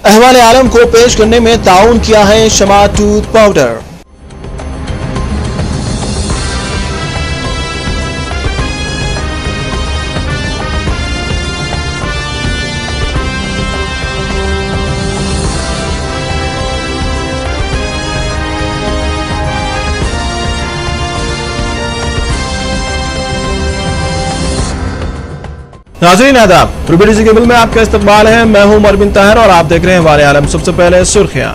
अहवाल आलम को पेश करने में ताउन किया है शमा टूथ पाउडर। नाज़रीन आदाब, रूबीडीसी केबल में आपका इस्तकबाल है। मैं हूं उमर बिन ताहिर और आप देख रहे हैं अहवाल आलम। सबसे पहले सुर्खियां।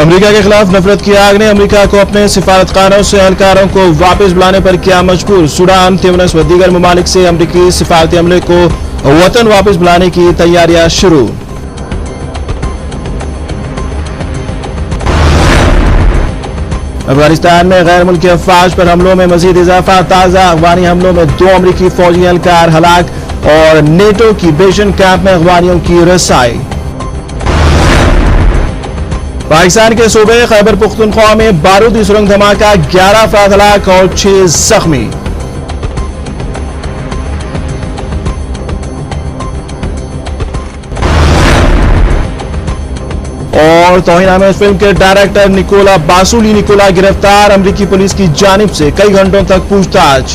अमेरिका के खिलाफ नफरत की आग ने अमेरिका को अपने सिफारतखानों से एहलकारों को वापस बुलाने पर किया मजबूर। सूडान, त्यूनिस व दीगर ममालिक से अमेरिकी सिफारती अमले को वतन वापस बुलाने की तैयारियां शुरू। अफगानिस्तान में गैर मुल्की अफवाज पर हमलों में मजीद इजाफा। ताजा अफगानी हमलों में 2 अमरीकी फौजी एहलकार हलाक और नेटो की बेशन कैंप में अफगानियों की रसाई। पाकिस्तान के सूबे खैबर पुख्तनख्वा में बारूदी सुरंग धमाका, 11 अफराद हलाक और 6 जख्मी। और तौहीन-आमेज फिल्म के डायरेक्टर निकोला बासुली गिरफ्तार। अमेरिकी पुलिस की जानिब से कई घंटों तक पूछताछ।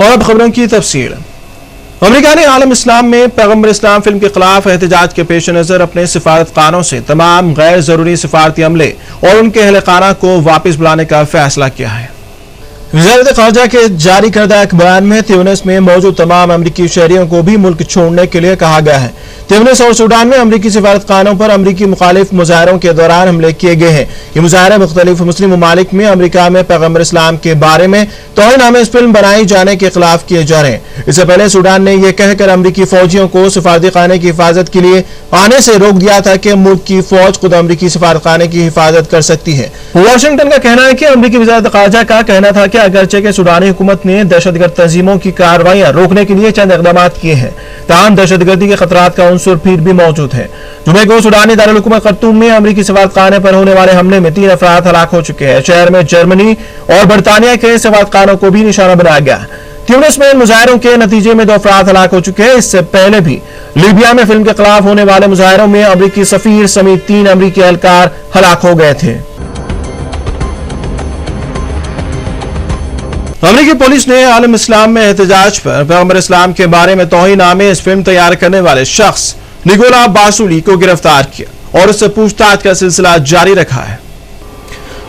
और अब खबरों की तफसील। अमेरिका ने आलम इस्लाम में पैगंबर इस्लाम फिल्म के खिलाफ एहतजाज के पेश नजर अपने सिफारतखानों से तमाम गैर जरूरी सिफारती अमले और उनके अहलखाना को वापस बुलाने का फैसला किया है। वज़ारत ख़ारजा के जारी करदा एक बयान में त्यूनिस में मौजूद तमाम अमरीकी शहरियों को भी मुल्क छोड़ने के लिए कहा गया है। त्यूनिस और सूडान में अमरीकी सिफारतखानों पर अमरीकी मुखालिफ मुजाहरों के दौरान हमले किए गए हैं। ये मुजाहरे मुख्तलिफ मुस्लिम ममालिक में अमरीका में पैगंबर इस्लाम के बारे में तौहीन-आमेज फिल्म बनाई जाने के खिलाफ किए जा रहे हैं। इससे पहले सूडान ने यह कहकर अमरीकी फौजियों को सिफारतखाने की हिफाजत के लिए आने से रोक दिया था कि मुल्क की फौज खुद अमरीकी सिफारतखाने की हिफाजत कर सकती है। वाशिंगटन का कहना है कि अमरीकी वज़ारत ख़ारजा का कहना था कि अगरचे के सूडानी हुकूमत ने दहशतगर्द तंजीमों की कार्रवाइयां रोकने के लिए चंद इक़दाम किए हैं, ताहम दहशतगर्दी के खतरात का उनसुर फिर भी मौजूद है। जुमे को सूडानी दारुल हुकूमत खर्तूम में अमरीकी सिफारतखाने पर होने वाले हमले में 3 अफराद हलाक हो चुके हैं। शहर में जर्मनी और बरतानिया के सिफारतखानों को भी निशाना बनाया गया। ट्यूनिस में मुजाहरों के नतीजे में 2 अफराद हलाक हो चुके हैं। इससे पहले भी लीबिया में फिल्म के खिलाफ होने वाले मुजाहरों में अमरीकी सफीर समेत 3 अमरीकी एहलकार हलाक हो गए थे। अमेरिकी पुलिस ने आलम इस्लाम में एहतजाज पर पैगंबर इस्लाम के बारे में तौहीन-आमेज फिल्म तैयार करने वाले शख्स निकोला बासुली को गिरफ्तार किया और उससे पूछताछ का सिलसिला जारी रखा है।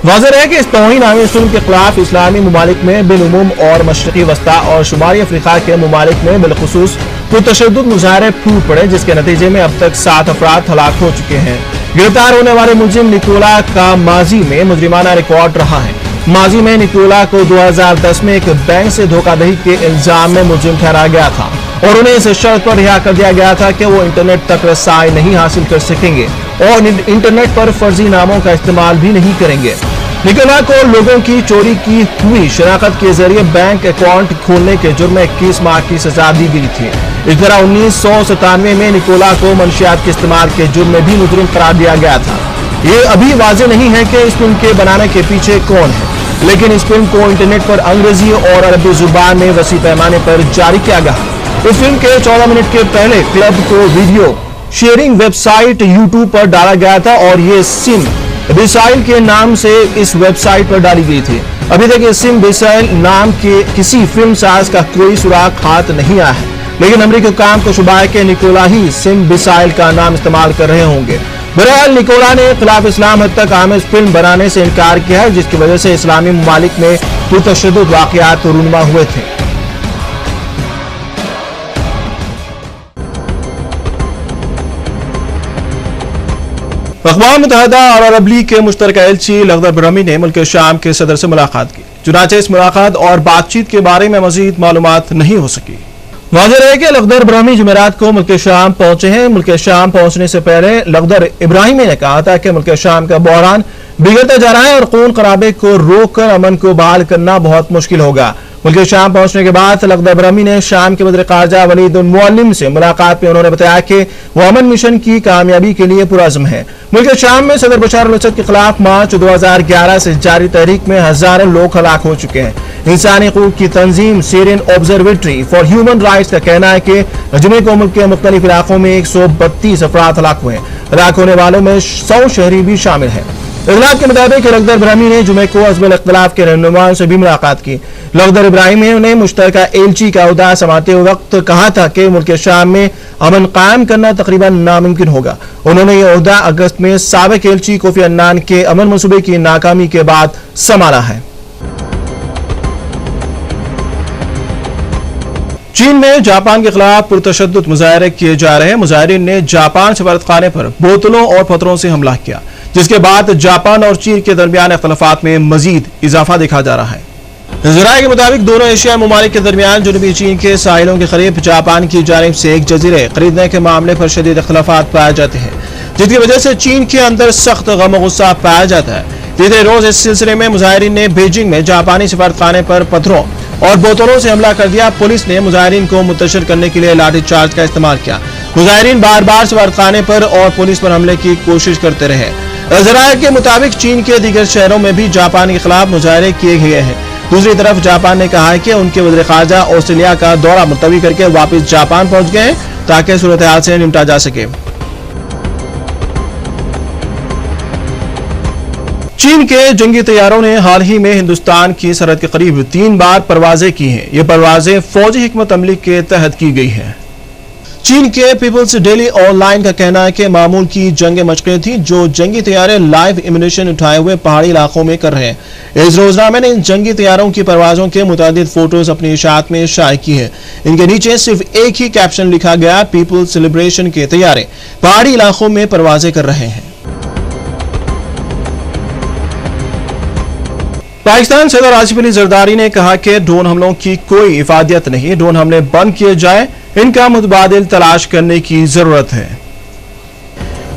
वाज़ेह है कि इस तौहीन-आमेज फिल्म के खिलाफ इस्लामी ममालिक में बिलउमूम और मशरिकी वस्ता और शुमाली अफ्रीका के ममालिक में बिलखुसूस पुरतशद्दुद मुजाहरे फूट पड़े, जिसके नतीजे में अब तक 7 अफराद हलाक हो चुके हैं। गिरफ्तार होने वाले मुलजिम निकोला का माजी में मुजरिमाना रिकॉर्ड रहा है। माजी में निकोला को 2010 में एक बैंक से धोखाधड़ी के इल्जाम में मुलजिम ठहराया गया था और उन्हें इस शर्त पर रिहा कर दिया गया था कि वो इंटरनेट तक रसाई नहीं हासिल कर सकेंगे और इंटरनेट पर फर्जी नामों का इस्तेमाल भी नहीं करेंगे। निकोला को लोगों की चोरी की हुई शनाख्त के जरिए बैंक अकाउंट खोलने के जुर्म में 21 माह की सजा दी गई थी। इस तरह 1997 में निकोला को मंशियात के इस्तेमाल के जुर्म में भी मुजरिम करार दिया गया था। ये अभी वाज़ेह नहीं है कि इस फिल्म के बनाने के पीछे कौन है, लेकिन इस फिल्म को इंटरनेट पर अंग्रेजी और अरबी जुबान में वसी पैमाने पर जारी किया गया। इस फिल्म के 14 मिनट के पहले क्लब को वीडियो शेयरिंग वेबसाइट यूट्यूब पर डाला गया था और ये सिम बिसाइल के नाम से इस वेबसाइट पर डाली गई थी। अभी तक इस सिम बिसाइल नाम के किसी फिल्म साज का कोई सुराग हाथ नहीं आया है, लेकिन अमेरिकी हुक्काम को शुबा है कि निकोला ही सिम बिसाइल का नाम इस्तेमाल कर रहे होंगे। बहरहाल निकोला ने खिलाफ इस्लाम हद तक आमेज फिल्म बनाने से इनकार किया है, जिसकी वजह से इस्लामी ममालिक में पुरतशद्दुद वाक़यात रूनुमा हुए थे। अक़वाम मुत्तहिदा और अरब लीग के मुश्तरका एलची लखदर ब्रहमी ने मुल्क शाम के सदर से मुलाकात की। चुनांचे इस मुलाकात और बातचीत के बारे में मजीद मालूमात नहीं हो सकी। वाज़ेह है कि लखदर ब्रहमी जुमेरात को मुल्क शाम पहुंचे हैं। मुल्क शाम पहुंचने से पहले लखदर इब्राहिमी ने कहा था कि मुल्क शाम का बहरान बिगड़ता जा रहा है और खून खराबे को रोक कर अमन को बहाल करना बहुत मुश्किल होगा। मुल्क शाम पहुंचने के बाद लख्दर इब्राहिमी ने शाम के वज़ीर ख़ारजा वलीद उल मुअल्लिम से मुलाकात में उन्होंने बताया कि वो अमन मिशन की कामयाबी के लिए पुरअज़्म है। मुल्क शाम में सदर बशर अल असद के खिलाफ मार्च 2011 से जारी तहरीक में हजारों लोग हलाक हो चुके हैं। इंसानी हकूक़ की तंजीम Syrian observatory for human rights का कहना है कि जुमे को मुल्क के मुख्तलिफ इलाकों में 132 अफराद हलाक हुए हैं। हलाक होने वालों में 100 शहरी भी शामिल हैं। इतलात के मुताबिक लख्दर इब्राहिमी ने जुमे को अज़्म इख्तिलाफ के रहनुमाओं से भी मुलाकात की। लख्दर इब्राहिमी ने मुश्तरका एलची का ओहदा संभालते वक्त कहा था कि मुल्क शाम में अमन कायम करना तकरीबन नामुमकिन होगा। उन्होंने यह ओहदा अगस्त में साबिक एलची कोफी अन्नान के अमन मंसूबे की नाकामी के बाद संभाला है। चीन में जापान के खिलाफ पुरतशद्दुद मुजाहरे किए जा रहे हैं। मुजाहिरीन ने जापान सफारतखाने पर बोतलों और पत्थरों से हमला किया, जिसके बाद जापान और चीन के दरमियान इख्तिलाफात में मजीद इजाफा देखा जा रहा है। ज़राए के मुताबिक दोनों एशियाई ममालिक के दरमियान जनूबी चीन के साहिलों के करीब जापान की जानिब से एक जजीरे खरीदने के मामले पर शदीद इख्तिलाफात पाए जाते हैं, जिसकी वजह से चीन के अंदर सख्त गम गुस्सा पाया जाता है। तीसरे रोज इस सिलसिले में मुजाहिरीन ने बीजिंग में जापानी सफारतखाने पर पत्थरों और बोतलों से हमला कर दिया। पुलिस ने मुजाहिरीन को मुतशर करने के लिए लाठीचार्ज का इस्तेमाल किया। मुजाहिरीन बार बार सफारतखाने पर और पुलिस पर हमले की कोशिश करते रहे। ज़राए के मुताबिक चीन के दीगर शहरों में भी जापान के खिलाफ मुजाहरे किए गए हैं। दूसरी तरफ जापान ने कहा है कि उनके वज़ीर ख़ारजा ऑस्ट्रेलिया का दौरा मुलतवी करके वापस जापान पहुंच गए हैं ताकि सूरत हाल से निपटा जा सके। चीन के जंगी तैयारों ने हाल ही में हिंदुस्तान की सरहद के करीब 3 बार परवाजें की हैं। ये परवाजें फौजी हिकमत अमली के तहत की गई हैं। चीन के पीपल्स डेली ऑनलाइन का कहना है कि मामूल की जंग मशक़ें थी जो जंगी तैयारे लाइव एम्यूनिशन उठाए हुए पहाड़ी इलाकों में कर रहे हैं। इस रोजनामे ने इन जंगी तैयारों की परवाजों के मुतादिद फोटोज अपनी इशाअत में शाये की है। इनके नीचे सिर्फ एक ही कैप्शन लिखा गया, पीपल्स सेलिब्रेशन के तैयारे पहाड़ी इलाकों में परवाजें कर रहे हैं। पाकिस्तान सदर आसिफ अली जरदारी ने कहा कि ड्रोन हमलों की कोई इफादियत नहीं, ड्रोन हमले बंद किए जाए, इनका मुतबादिल तलाश करने की जरूरत है।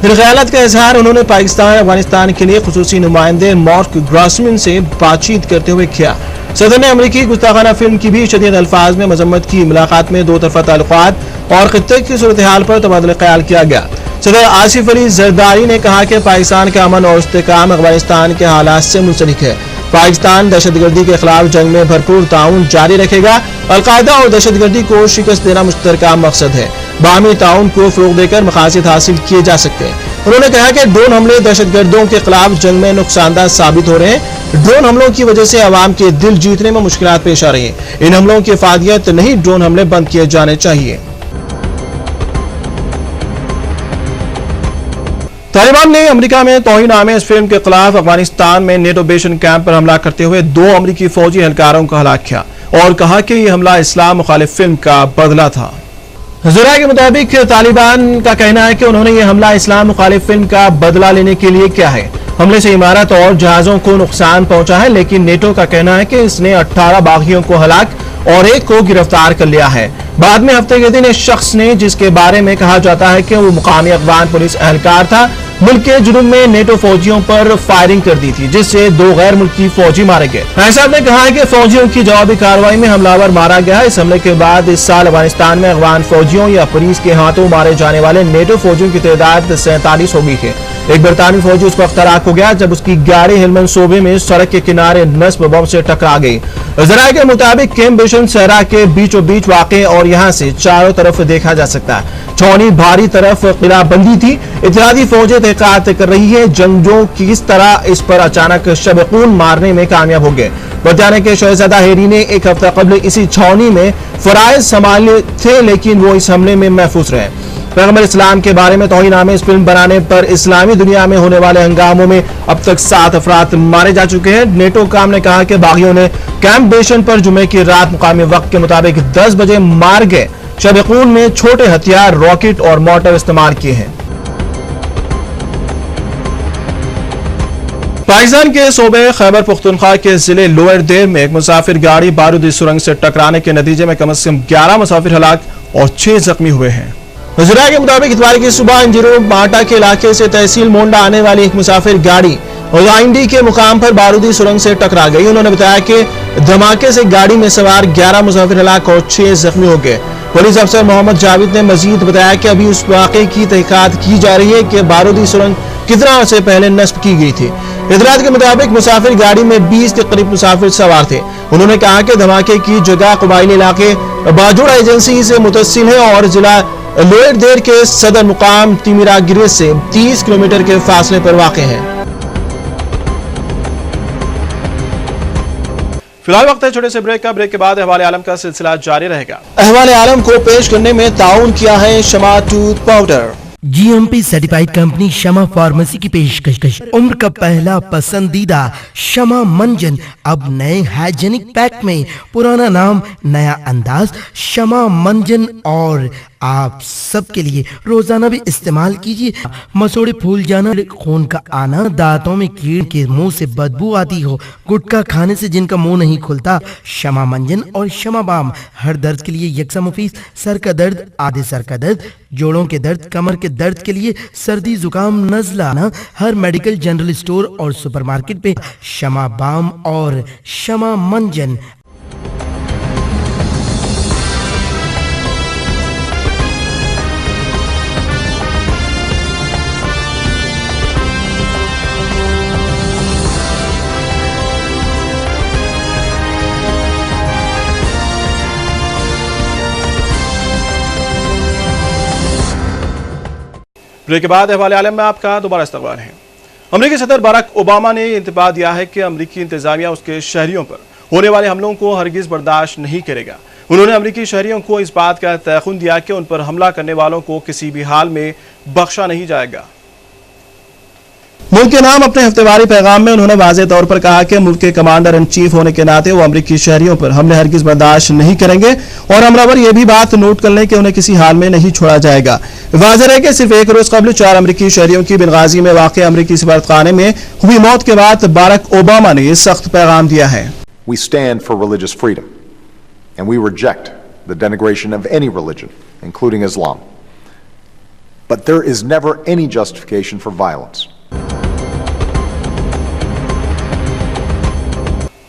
फिर ख्यालात का इजहार उन्होंने पाकिस्तान अफगानिस्तान के लिए खुसूसी नुमाइंदे मार्क ग्रासमैन से बातचीत करते हुए किया। सदर ने अमरीकी गुस्ताखाना फिल्म की भी शदीद अल्फाज में मजम्मत की। मुलाकात में दो तरफा ताल्लुकात और खित्ते की सूरत हाल पर तबादला ख्याल किया गया। सदर आसिफ अली जरदारी ने कहा कि पाकिस्तान का अमन और इस्तेहकाम अफगानिस्तान के हालात से मुंसलिक है। पाकिस्तान दहशतगर्दी के खिलाफ जंग में भरपूर ताउन जारी रखेगा। अलकायदा और दहशतगर्दी को शिकस्त देना मुश्तरका मकसद है। बाहमी ताउन को फरोग देकर मकासद हासिल किए जा सकते हैं। उन्होंने कहा कि ड्रोन हमले दहशतगर्दों के खिलाफ जंग में नुकसानदा साबित हो रहे हैं। ड्रोन हमलों की वजह से अवाम के दिल जीतने में मुश्किलात पेश आ रही है। इन हमलों की इफादियत नहीं, ड्रोन हमले बंद किए जाने चाहिए। तालिबान ने अमेरिका में तौहीन-आमेज़ फिल्म के खिलाफ अफगानिस्तान में नेटो बेशन कैंप पर हमला करते हुए 2 अमेरिकी फौजी एहलकारों को हलाक किया और कहा कि यह हमला इस्लाम मुखालिफ फिल्म का बदला था। ज़राए के मुताबिक तालिबान का कहना है कि उन्होंने यह हमला इस्लाम मुखालिफ फिल्म का बदला लेने के लिए किया है। हमले से इमारत और जहाजों को नुकसान पहुंचा है, लेकिन नेटो का कहना है कि इसने 18 बागियों को हलाक और 1 को गिरफ्तार कर लिया है। बाद में हफ्ते के दिन इस शख्स ने, जिसके बारे में कहा जाता है कि वो मुकामी अफगान पुलिस एहलकार था, मुल्क के जुनूब में नेटो फौजियों पर फायरिंग कर दी थी, जिससे 2 गैर मुल्की फौजी मारे गए। साहब ने कहा है कि फौजियों की जवाबी कार्रवाई में हमलावर मारा गया। इस हमले के बाद इस साल अफगानिस्तान में अफगान फौजियों या पुलिस के हाथों मारे जाने वाले नेटो फौजियों की तादाद 47 हो गई है। एक बरतानवी फौजी उस वक्त हलाक हो गया जब उसकी गाड़ी हेलमंद सूबे में सड़क के किनारे नस्ब बम से टकरा गई। ज़राए के मुताबिक कैंप बेशन सहरा के बीचों बीच वाक़े और यहाँ से चारों तरफ देखा जा सकता है। छौनी भारी तरफ किलाबंदी थी। इत्तेहादी फौजें तहकीकात कर रही है जंगजों किस तरह इस पर अचानक शब-ए-खून मारने में कामयाब हो गए। बरतानिया के शहजादा हैरी ने एक हफ्ता कबल इसी छौनी में फराइज संभाले थे, लेकिन वो इस हमले में महफूज रहे। पैगंबर इस्लाम के बारे में तौहीन-आमेज़ फिल्म बनाने पर इस्लामी दुनिया में होने वाले हंगामों में अब तक 7 अफराद मारे जा चुके हैं। नेटो काम ने कहा कि बागियों ने कैंप बेशन पर जुमे की रात मुकामी वक्त के मुताबिक 10 बजे मार गए। शब-ए-खून में छोटे हथियार, रॉकेट और मोर्टर इस्तेमाल किए हैं। पाकिस्तान के सूबे खैबर पख्तूनख्वा के जिले लोअर देर में एक मुसाफिर गाड़ी बारूदी सुरंग से टकराने के नतीजे में कम से कम 11 मुसाफिर हलाक और 6 जख्मी हुए हैं। ज़राए के मुताबिक इतवार की सुबह इंजीरो माटा के इलाके से तहसील मोंडा आने वाली एक मुसाफिर गाड़ी और आईएनडी के मुकाम पर बारूदी सुरंग से टकरा गई। उन्होंने बताया कि धमाके से गाड़ी में सवार 11 मुसाफिर हलाक और 6 जख्मी हो गए। पुलिस अफसर मोहम्मद जावेद ने मजीद बताया कि अभी उस वाक़े की तहकीकात की जा रही है कि बारूदी सुरंग कितना अर्से पहले नस्ब की गई थी। इतलात के मुताबिक मुसाफिर गाड़ी में 20 के करीब मुसाफिर सवार थे। उन्होंने कहा कि धमाके की जगह कबायली इलाके बाजुड़ा एजेंसी से मुतसिल है और जिला लोएरदेर के सदर मुकाम तिमिरागिरी से 30 किलोमीटर के फासले पर वाक़ है। फिलहाल वक्त है छोटे से ब्रेक का। ब्रेक के बाद अहवाल आलम का सिलसिला जारी रहेगा। अहवाल आलम को पेश करने में ताउन किया है Shama tooth powder. GMP certified company Shama pharmacy की पेशकश। उम्र का पहला पसंदीदा शमा मंजन अब नए हाइजेनिक पैक में, पुराना नाम नया अंदाज शमा मंजन, और आप सबके लिए रोजाना भी इस्तेमाल कीजिए। मसोड़े फूल जाना, खून का आना, दांतों में कीड़ के मुंह से बदबू आती हो, गुटखा खाने से जिनका मुंह नहीं खुलता, शमा मंजन और शमा बाम हर दर्द के लिए यकसा मुफीद। सर का दर्द, आधे सर का दर्द, जोड़ों के दर्द, कमर के दर्द के लिए, सर्दी जुकाम नजला आना, हर मेडिकल जनरल स्टोर और सुपरमार्केट पे शमा बाम और शमा मंजन। ब्रेक के बाद अहवाल आलम में आपका दोबारा इस्तकबाल है। अमरीकी सदर बराक ओबामा ने इंतबाह दिया है कि अमरीकी इंतजामिया उसके शहरियों पर होने वाले हमलों को हरगिज बर्दाश्त नहीं करेगा। उन्होंने अमरीकी शहरियों को इस बात का तयक़ुन दिया कि उन पर हमला करने वालों को किसी भी हाल में बख्शा नहीं जाएगा। मुल्क के नाम अपने हफ्तेवारी पैगाम में उन्होंने वाज़ेह तौर पर कहा कि मुल्क के कमांडर इन चीफ होने के नाते वो अमरीकी शहरियों पर हमले हरगिज बर्दाश्त नहीं करेंगे और हमलावर यह भी बात नोट कर लें कि उन्हें किसी हाल में नहीं छोड़ा जाएगा। वाज़ेह है कि सिर्फ एक रोज कबल 4 अमरीकी शहरियों की बेनगाजी में वाक़ अमरीकी सफारतखाने में हुई मौत के बाद बराक ओबामा ने यह सख्त पैगाम दिया है। We stand for religious freedom and we reject the denigration of any religion, including Islam. But there is never any justification for violence.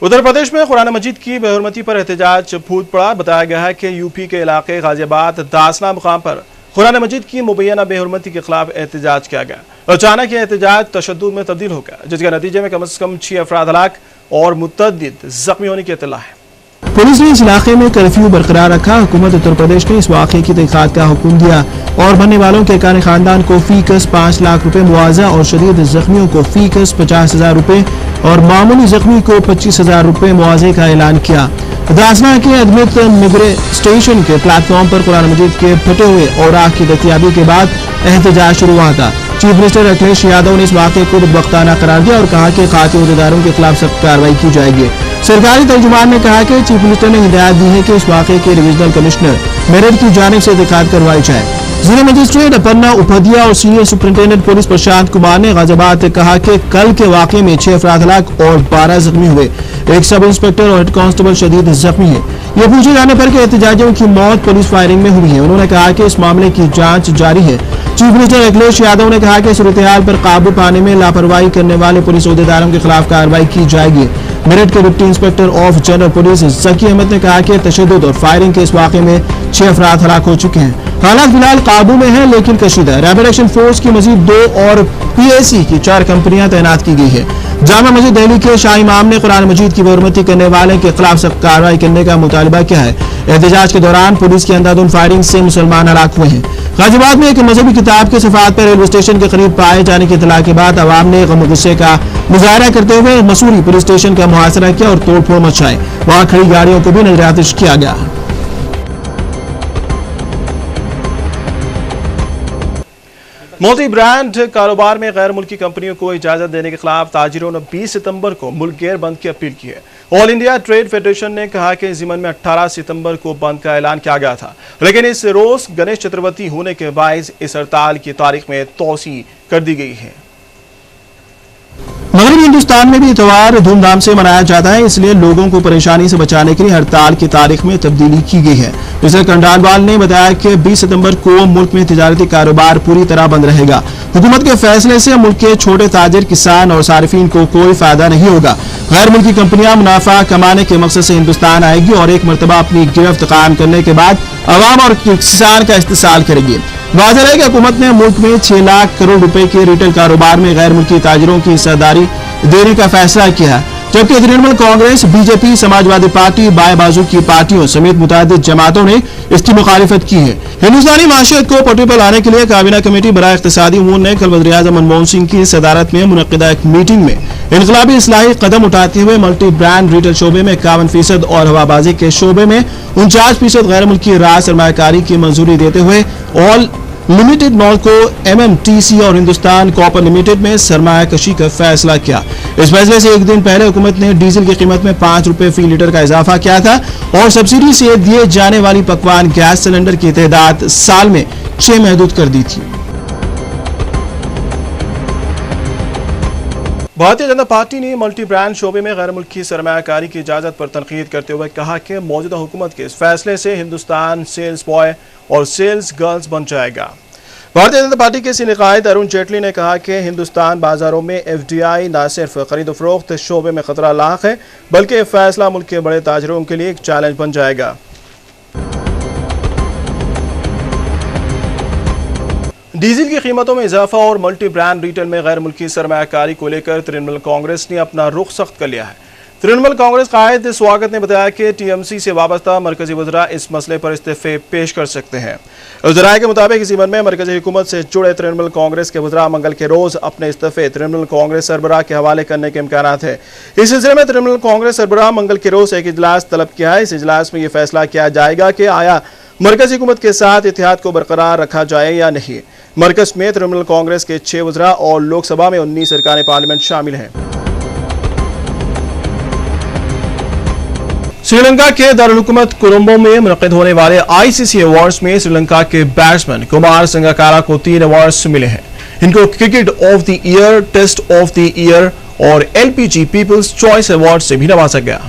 Uttar Pradesh में कुरान मजीद की बेहुरमती पर एहतजाज फूट पड़ा। बताया गया है कि यूपी के इलाके गाजियाबाद दासना मुकाम पर कुरान मजीद की मुबैना बेहुरमती के खिलाफ एहतजाज किया गया। अचानक यह एहतजाज तशद्दुद में तब्दील हो गया, जिसके नतीजे में कम से कम 6 अफराद हलाक और मुतअद्दिद जख्मी होने की इत्तला है। पुलिस ने इस इलाके में कर्फ्यू बरकरार रखा। हुकूमत उत्तर प्रदेश ने इस वाक़े की तहकीकात का हुक्म दिया और मरने वालों के अरकान खानदान को फीकस 5 लाख रुपए मुआवजा और शदीद जख्मियों को फीकस 50,000 रुपए और मामूली जख्मी को 25,000 रुपए मुआवजे का ऐलान किया। दासना के अदमित मिगरे स्टेशन के प्लेटफॉर्म पर कुरान मजीद के फटे हुए औराक की दस्तयाबी के बाद एहतजाज शुरू हुआ था। चीफ मिनिस्टर अखिलेश यादव ने इस वाक़े को बदबख्ताना करार दिया और कहा कि खाती अहदेदारों के खिलाफ सख्त कार्रवाई की जाएगी। सरकारी तर्जुमान ने कहा कि चीफ मिनिस्टर ने हिदायत दी है कि इस वाक़े के डिवीजनल कमिश्नर मेरठ की जानिब से तहकीकात करवाई जाए। जिला मजिस्ट्रेट अपन्ना उपाध्याय और senior superintendent police Prashant Kumar ने गाजियाबाद से कहा कि कल के वाक़े में 6 अफराद हलाक और 12 जख्मी हुए। एक सब इंस्पेक्टर और हेड कांस्टेबल शदीद जख्मी है। यह पूछे जाने पर कि एहतजाजियों की मौत पुलिस फायरिंग में हुई है। उन्होंने कहा कि इस मामले की जांच जारी है। चीफ मिनिस्टर अखिलेश यादव ने कहा कि सूरत-ए-हाल पर काबू पाने में लापरवाही करने वाले पुलिस अहदेदारों के खिलाफ कार्रवाई की जाएगी। मेरठ के deputy inspector of general police Zaki Ahmed ने कहा कि तशद्दुद और फायरिंग के इस वाक़े में 6 अफराद हलाक हो चुके हैं। हालात फिलहाल काबू में है लेकिन कशीदा है। रैपिड एक्शन फोर्स की मजीद 2 और PAC की 4 कंपनियां तैनात की गई है। जामा मस्जिद दिल्ली के शाही इमाम ने कुरान मजीद की बेहुरमती करने वाले के खिलाफ सख्त कार्रवाई करने का मुतालबा किया है। एहतजाज के दौरान पुलिस की अंधाधुंध फायरिंग से मुसलमान हलाक हुए हैं। गाजियाबाद में एक मजहबी किताब के सफात पर रेलवे स्टेशन के करीब पाए जाने की इत्तला के बाद अवाम ने गम गुस्से का मुजाहरा करते हुए मसूरी पुलिस स्टेशन का मुहासरा किया और तोड़फोड़ मचाई। वहां खड़ी गाड़ियों को भी नजरआतिश किया गया। मोदी ब्रांड कारोबार में गैर मुल्की कंपनियों को इजाजत देने के खिलाफ ताजिरों ने 20 सितंबर को मुल्क गैर बंद की अपील की है। ऑल इंडिया ट्रेड फेडरेशन ने कहा कि ज़िमन में 18 सितंबर को बंद का ऐलान किया गया था, लेकिन इस रोज गणेश चतुर्थी होने के बायस इस हड़ताल की तारीख में तोसी कर दी गई है। मगरबी हिंदुस्तान में भी त्योहार धूमधाम से मनाया जाता है, इसलिए लोगों को परेशानी से बचाने के लिए हड़ताल की तारीख में तब्दीली की गई है। मिस्टर कंडालवाल ने बताया कि 20 सितंबर को मुल्क में तिजारती कारोबार पूरी तरह बंद रहेगा। हुकूमत के फैसले से मुल्क के छोटे ताजिर, किसान और सार्फिन को कोई फायदा नहीं होगा। गैर मुल्की कंपनियां मुनाफा कमाने के मकसद से हिंदुस्तान आएगी और एक मरतबा अपनी गिरफ्त कायम करने के बाद अवाम और किसान का इस्तेसाल करेगी। वाज़ेह है कि हुकूमत ने मुल्क में 6 लाख करोड़ रुपए के रिटेल कारोबार में गैर मुल्की ताजिरों की हिस्सेदारी देने का फैसला किया है, जबकि तृणमूल कांग्रेस, बीजेपी, समाजवादी पार्टी, बाएं बाजू की पार्टियों समेत मुतअद्दिद जमातों ने इसकी मुखालिफत की है। हिंदुस्तानी माशियत को पटरी पर लाने के लिए काबीना कमेटी बराए इक़्तिसादी उमूर ने कल वज़ीर-ए-आज़म मनमोहन सिंह की सदारत में मुनक़्क़िदा एक मीटिंग में इनक़लाबी इस्लाही कदम उठाते हुए मल्टी ब्रांड रिटेल शोबे में 51% और हवाबाजी के शोबे में 49% गैर मुल्की राज सरमायाकारी की मंजूरी देते हुए ऑल लिमिटेड मॉल को MMTC और हिंदुस्तान कॉपर लिमिटेड में सरमाया कशी का फैसला किया। इस फैसले से एक दिन पहले हुकूमत ने डीजल की कीमत में 5 रुपए फी लीटर का इजाफा किया था और सब्सिडी से दिए जाने वाली पकवान गैस सिलेंडर की तादाद साल में 6 महदूद कर दी थी। भारतीय जनता पार्टी ने मल्टी ब्रांड शोबे में गैर मुल्की सरमायाकारी की इजाजत पर तनकीद करते हुए कहा कि मौजूदा हुकूमत के इस फैसले से हिंदुस्तान सेल्स बॉय और सेल्स गर्ल्स बन जाएगा। भारतीय जनता पार्टी के सीनियर कायद अरुण जेटली ने कहा कि हिंदुस्तान बाजारों में FDI न सिर्फ खरीद फरोख्त शोबे में खतरा लाक है, बल्कि यह फैसला मुल्क के बड़े ताजिरों के लिए एक चैलेंज बन जाएगा। डीजल की कीमतों में इजाफा और मल्टी ब्रांड रिटेल में गैर मुल्की सरमायाकारी को लेकर तृणमूल कांग्रेस ने अपना रुख सख्त कर लिया है। तृणमूल कांग्रेस कायद स्वागत ने बताया कि TMC से वाबस्ता मरकजी वज़रा इस मसले पर इस्तीफे पेश कर सकते हैं। वज़राए के मुताबिक इसी मन में मरकजी हुकूमत से जुड़े तृणमूल कांग्रेस के वज़रा मंगल के रोज अपने इस्तीफे तृणमूल कांग्रेस सरबराह के हवाले करने के इम्कानात है। इस सिलसिले में तृणमूल कांग्रेस सरबराह मंगल के रोज एक इजलास तलब किया है। इस इजलास में यह फैसला किया जाएगा कि आया मरकजी हुकूमत के साथ इत्तेहाद को बरकरार रखा जाए या नहीं। मरकज में तृणमूल कांग्रेस के 6 वज़रा और लोकसभा में 19 अरकान पार्लियामेंट शामिल हैं। श्रीलंका के दारुल हुकूमत कोलंबो में मुनक़्क़िद होने वाले ICC अवार्ड्स में श्रीलंका के बैट्समैन कुमार संगकारा को 3 अवार्ड्स मिले हैं। इनको cricket of the year, test of the year और LPG पीपल्स चॉइस अवार्ड से भी नवाजा गया।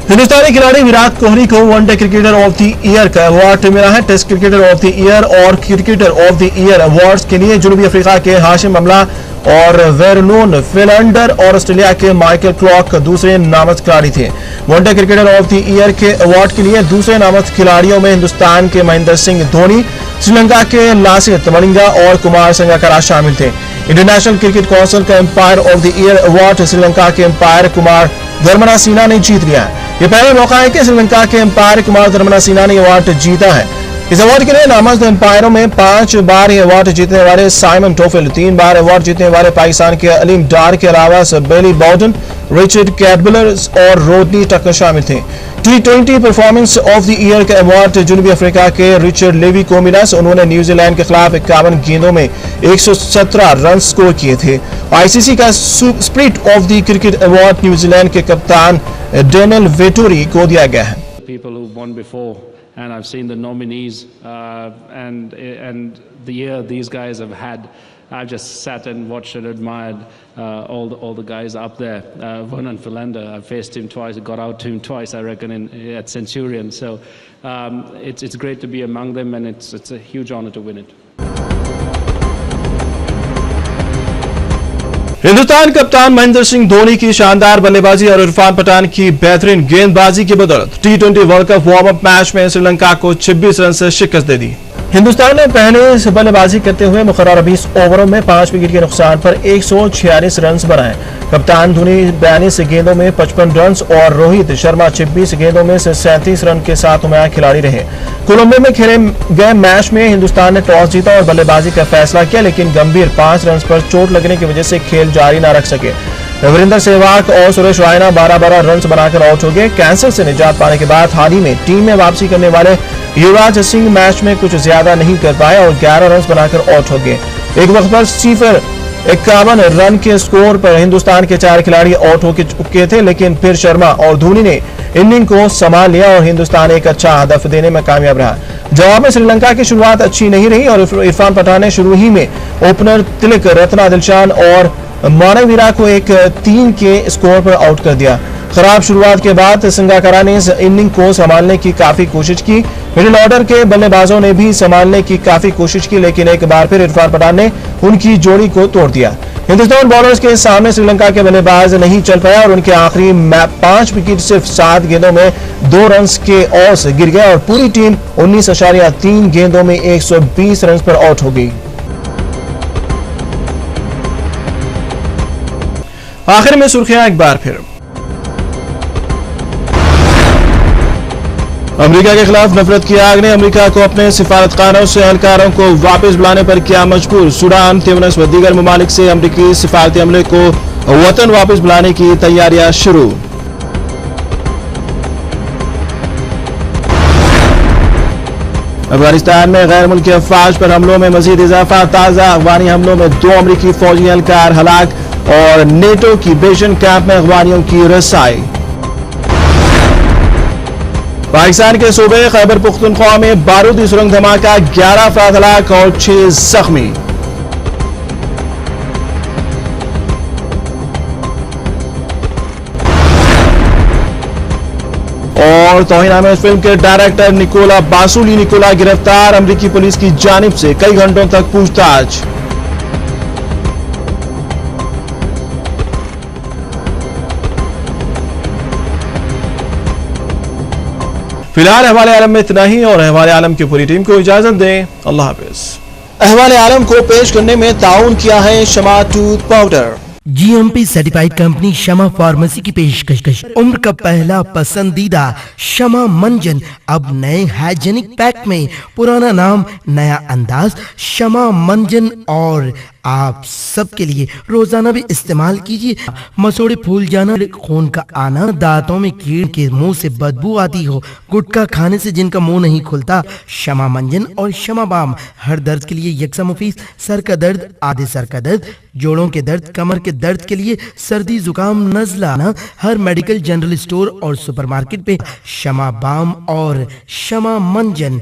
हिंदुस्तानी खिलाड़ी विराट कोहली को one day cricketer of the year का अवार्ड मिला है। Test cricketer of the year और cricketer of the year awards के लिए जनूबी अफ्रीका के हाशिम अमला और वेरनोन फिलंडर और ऑस्ट्रेलिया के माइकल क्लॉक दूसरे नामजद खिलाड़ी थे। One day cricketer of the year के अवार्ड के लिए दूसरे नामजद खिलाड़ियों में हिंदुस्तान के महेंद्र सिंह धोनी, श्रीलंका के लासित मलिंगा और कुमार संगकारा शामिल थे। इंटरनेशनल क्रिकेट काउंसिल का umpire of the year award Sri Lanka के एम्पायर कुमार धर्मनासीना ने जीत लिया है। यह पहला मौका है कि श्रीलंका के एम्पायर कुमार धर्मनासीना ने अवार्ड जीता है। इस अवार्ड के लिए नामजद एम्पायरों में 5 बार ये अवार्ड जीतने वाले साइमन टोफिल, 3 बार अवार्ड जीतने वाले पाकिस्तान के अलीम डार के अलावा बेली बॉर्डन, रिचर्ड कैडबलर और रोडनी टक्कर शामिल थे। T20 performance of the year का अवार्ड जनूबी अफ्रीका के रिचर्ड लेवी को मिला। उन्होंने न्यूजीलैंड के खिलाफ 51 गेंदों में 117 रन स्कोर किए थे। ICC का spirit of the cricket award New Zealand के कप्तान डेनियल वेटोरी को दिया गया है। And I've seen the nominees and the year these guys have had. I've just sat and watched and admired all the guys up there. Vernon Philander, I faced him twice, got out to him twice, I reckon, at Centurion. So it's great to be among them, and it's a huge honor to win it. Hindustan कप्तान महेंद्र सिंह धोनी की शानदार बल्लेबाजी और इरफान पठान की बेहतरीन गेंदबाजी की बदौलत T20 world cup warm up match में श्रीलंका को 26 रन से शिकस्त दे दी। हिंदुस्तान ने पहले बल्लेबाजी करते हुए मुकर्रर 20 ओवरों में 5 विकेट के नुकसान पर 146 रन बनाए। कप्तान धोनी 42 गेंदों में 55 रन और रोहित शर्मा 26 गेंदों में 37 रन के साथ नुमाया खिलाड़ी रहे। कोलंबो में खेले गए मैच में हिंदुस्तान ने टॉस जीता और बल्लेबाजी का फैसला किया, लेकिन गंभीर 5 रन पर चोट लगने की वजह से खेल जारी न रख सके। वीरेंद्र सहवाग और सुरेश रायना 12-12 रन बनाकर आउट हो गए। कैंसर से निजात पाने के बाद हाल ही में टीम में वापसी करने वाले युवराज सिंह मैच में कुछ ज्यादा नहीं कर पाए और 11 रन बनाकर आउट हो गए। एक वक्त पर 51 रन के स्कोर पर हिंदुस्तान के 4 खिलाड़ी आउट हो चुके थे, लेकिन फिर शर्मा और धोनी ने इनिंग को संभाल लिया और हिंदुस्तान एक अच्छा हदफ देने में कामयाब रहा। जवाब में श्रीलंका की शुरुआत अच्छी नहीं रही और इरफान पठान ने शुरू ही में ओपनर तिलक, रत्ना दिलशान और मानव हीरा को एक 3 के स्कोर पर आउट कर दिया। खराब शुरुआत के बाद संगाकारा ने इस इनिंग को संभालने की काफी कोशिश की। मिडिल ऑर्डर के बल्लेबाजों ने भी संभालने की काफी कोशिश की, लेकिन एक बार फिर इरफान पठान ने उनकी जोड़ी को तोड़ दिया। हिंदुस्तान बॉलर्स के सामने श्रीलंका के बल्लेबाज नहीं चल पाया और उनके आखिरी 5 विकेट सिर्फ 7 गेंदों में 2 रन के और से गिर गए और पूरी टीम 19.3 गेंदों में 120 रन पर आउट हो गई। आखिर में सुर्खियां एक बार फिर। अमेरिका के खिलाफ नफरत की आग ने अमेरिका को अपने सिफारतखानों से एहलकारों को वापस बुलाने पर किया मजबूर। सूडान, तिब्बत व दीगर ममालिक से अमेरिकी सिफारती अमले को वतन वापस बुलाने की तैयारियां शुरू। अफगानिस्तान में गैर मुल्की अफवाज पर हमलों में मजीद इजाफा। ताजा अफगानी हमलों में 2 अमेरिकी फौजी एहलकार हलाक और नेटो की बेशन कैंप में अफगानियों की रसाई। पाकिस्तान के सूबे खैबर पुख्तनख्वा में बारूदी सुरंग धमाका, 11 अफराद हलाक और 6 जख्मी। और तौहीन-आमेज फिल्म के डायरेक्टर निकोला बासुली गिरफ्तार। अमेरिकी पुलिस की जानिब से कई घंटों तक पूछताछ। फिलहाल अहवाले आलम में इतना ही और अहवाले आलम की पूरी टीम को इजाजत दें। अल्लाह हाफिज। अहवाले आलम को पेश करने में ताउन किया है Shama tooth powder. GMP certified company Shama pharmacy की पेशकश। उम्र का पहला पसंदीदा शमा मंजन अब नए हाइजेनिक पैक में, पुराना नाम नया अंदाज शमा मंजन। और आप सबके लिए रोजाना भी इस्तेमाल कीजिए। मसोड़े फूल जाना, खून का आना, दांतों में कीड़ के मुंह से बदबू आती हो, गुटखा खाने से जिनका मुंह नहीं खुलता, शमा मंजन और शमा बाम हर दर्द के लिए यकसा मुफीद। सर का दर्द, आधे सर का दर्द, जोड़ों के दर्द, कमर के दर्द के लिए, सर्दी जुकाम नजला ना, हर मेडिकल जनरल स्टोर और सुपरमार्केट पे शमा बाम और शमा मंजन